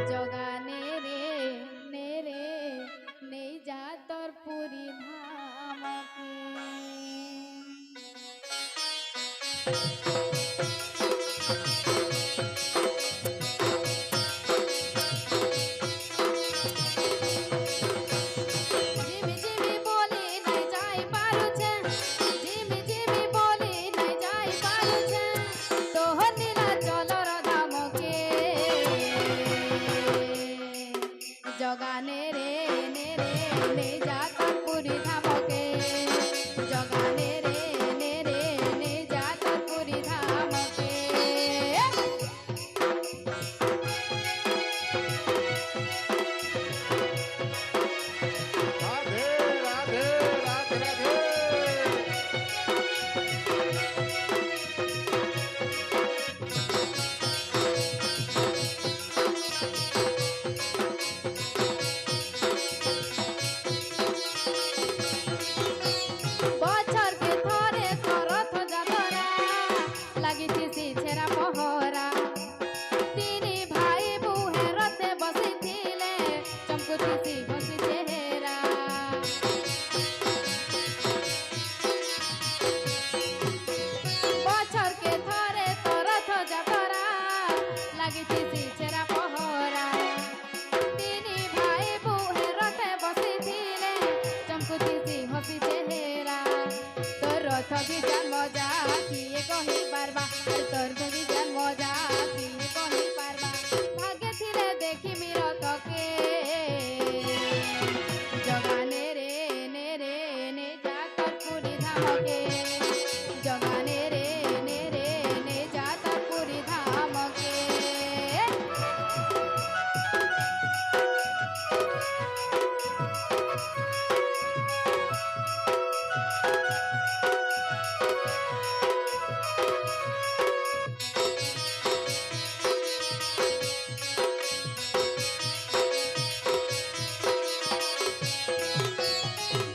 জগানে রে নে রে নেই যা তোর পুরী ধামকে। জগানে রে নে রে নে যা তোর পুরী ধামকে। জগানে রে নে রে নে যা তোর পুরী ধামকে। রাধে রাধে রাধে রাধে। বছরকে থরে থরথ যাতরা লাগিছে সে ছেঁড়া পহরা। তিনি ভাই বুহে রথে বসিছিলে চমকুতিছি ঘষি চেহারা। বছরকে থরে থরথ যাতরা লাগিছে সে ছেঁড়া পহরা। তিনি ভাই বুহে রথে বসিছিলে চমকুতিছি হসি চেহারা। তোর রথ বিজান মজা কিয়ে কহি পারবা, তোর বিজান মজা কিয়ে কহি পারবা। ভাগ্যে ছিলে দেখিমি রথকে। জগানে রে নে রে নে যা তোর পুরী ধামকে। জগানে রে নে রে নে যা তোর পুরী ধামকে।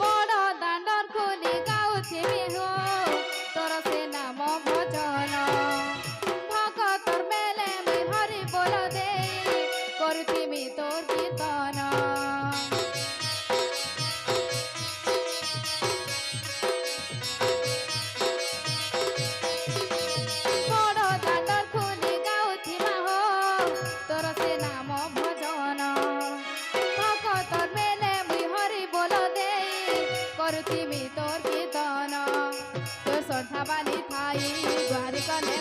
বড় দাଣ୍ଡর খুলি গাউছি বিহু তোর সে নাম ভজন। ভগতর মেলে মুই হরি বল দেই করুছিমি তোর কীর্তন। বড় দাণ্ডর খুলি গাউছি মাহো তোর সে নাম ভজন। ভগতর মেলে মুই হরি বল দেই করুছিমি তোর কীর্তন। তোর শ্রদ্ধা বালি থাই দ্বারি কনে